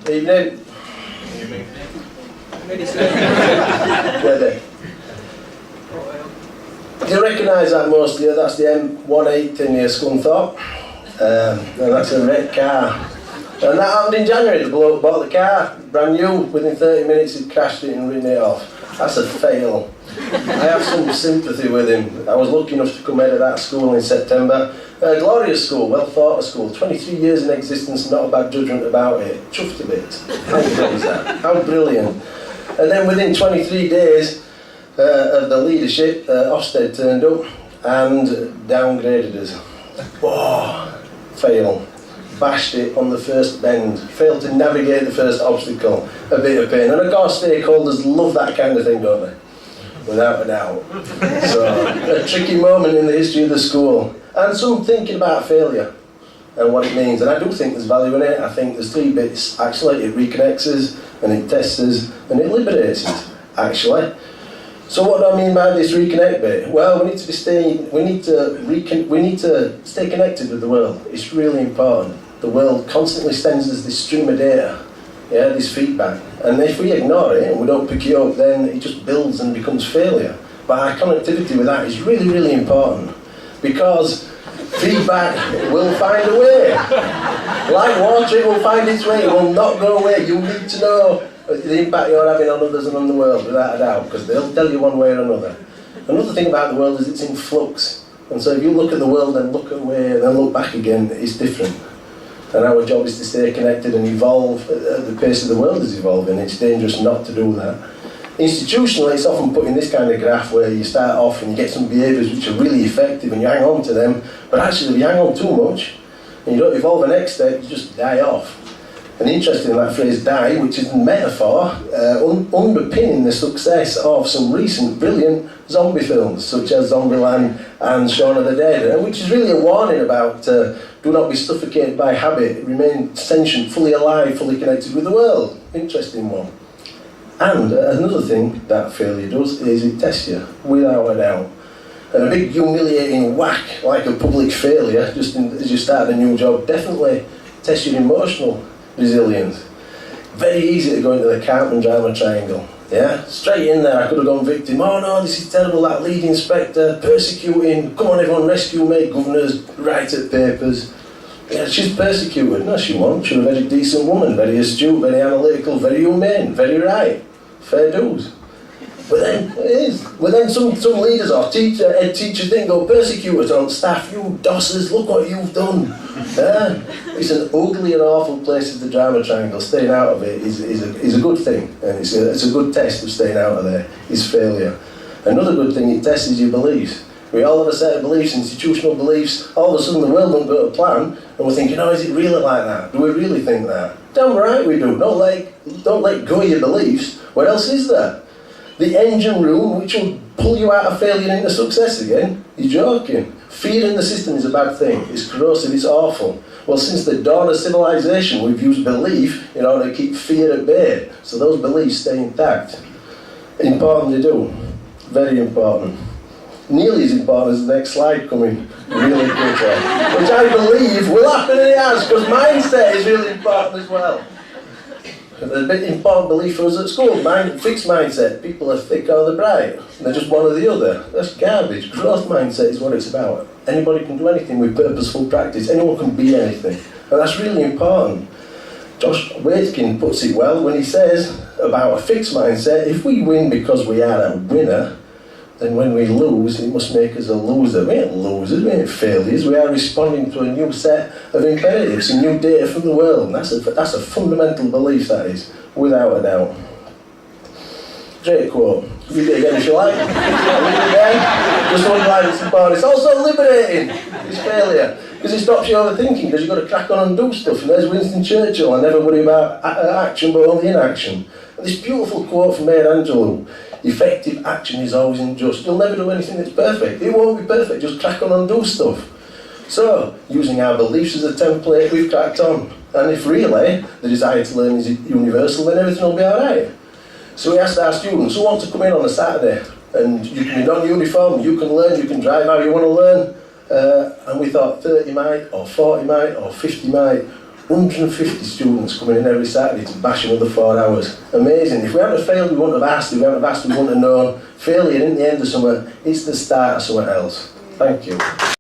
Evening. Ready. You recognise that most of you, that's the M18 in your Scunthorpe. And that's a red car. And that happened in January. The bloke bought the car, brand new, within 30 minutes he'd crashed it and written it off. That's a fail. I have some sympathy with him. I was lucky enough to come out of that school in September. A glorious school, well thought of school, 23 years in existence, not a bad judgment about it. Chuffed a bit. How good is that? How brilliant. And then within 23 days of the leadership, Ofsted turned up and downgraded us. Whoa, fail. Bashed it on the first bend, failed to navigate the first obstacle, a bit of pain. And of course stakeholders love that kind of thing, don't they? Without a doubt. So, a tricky moment in the history of the school. And some thinking about failure and what it means. And I do think there's value in it. I think there's three bits, actually. It reconnects us, and it tests us, and it liberates us, actually. So what do I mean by this reconnect bit? Well, we need to stay connected with the world. It's really important. The world constantly sends us this stream of data, yeah, this feedback. And if we ignore it and we don't pick it up, then it just builds and becomes failure. But our connectivity with that is really, really important, because feedback will find a way. Like water, it will find its way. It will not go away. You need to know the impact you're having on others and on the world, without a doubt, because they'll tell you one way or another. Another thing about the world is it's in flux. And so if you look at the world and look away and then look back again, it's different. And our job is to stay connected and evolve at the pace of the world is evolving. It's dangerous not to do that. Institutionally, it's often put in this kind of graph where you start off and you get some behaviours which are really effective and you hang on to them, but actually if you hang on too much and you don't evolve the next step, you just die off. And interesting, that phrase die, which is a metaphor underpinning the success of some recent brilliant zombie films such as Zombieland and Shaun of the Dead, which is really a warning about do not be suffocated by habit, remain sentient, fully alive, fully connected with the world. Interesting one. And another thing that failure does is it tests you, without a doubt. And a big humiliating whack, like a public failure, just as you start a new job, definitely tests your emotional resilience. Very easy to go into the Cartman drama triangle. Yeah, straight in there. I could have gone victim. Oh no, this is terrible. That lead inspector persecuting. Come on, everyone, rescue me. Governors write at papers. Yeah, she's persecuted. No, she won't. She's a very decent woman, very astute, very analytical, very humane, very right. Fair dues. But then it is. But then some leaders or head teachers then go persecutors on staff. You dossers, look what you've done. It's an ugly and awful place as the drama triangle. Staying out of it is a good thing, and it's a good test of staying out of there. Is failure. Another good thing it tests is your beliefs. We all have a set of beliefs, institutional beliefs. All of a sudden the world don't go to plan, and we're thinking, oh, is it really like that? Do we really think that? Damn right we do. Don't let go of your beliefs. What else is there? The engine room, which will pull you out of failure into success again. You're joking. Fear in the system is a bad thing. It's corrosive, it's awful. Well, since the dawn of civilization, we've used belief in order to keep fear at bay. So those beliefs stay intact. Important to do. Very important. Nearly as important as the next slide coming really quickly. Which I believe will happen, and it has, because mindset is really important as well. A bit important belief for us at school, fixed mindset. People are thick or they're bright. They're just one or the other. That's garbage. Growth mindset is what it's about. Anybody can do anything with purposeful practice. Anyone can be anything. And that's really important. Josh Waitkin puts it well when he says about a fixed mindset, if we win because we are a winner, then when we lose, it must make us a loser. We ain't losers, we ain't failures. We are responding to a new set of imperatives, a new data from the world. And that's a fundamental belief, that is, without a doubt. Great quote. Read it again if you like. Read it again. Just underline it's important. It's also liberating, this failure. Because it stops you overthinking, because you've got to crack on and do stuff. And there's Winston Churchill, I never worry about action, but only inaction. And this beautiful quote from Maya Angelou, effective action is always unjust. You'll never do anything that's perfect. It won't be perfect, just crack on and do stuff. So, using our beliefs as a template, we've cracked on. And if really the desire to learn is universal, then everything will be alright. So we asked our students who want to come in on a Saturday, and you can be non-uniform, you can learn, you can drive how you want to learn. And we thought 30 might, or 40 might, or 50 might. 150 students coming in every Saturday to bash another 4 hours. Amazing. If we hadn't have failed, we wouldn't have asked. If we hadn't have asked, we wouldn't have known. Failure isn't the end of something, it's the start of something else. Thank you.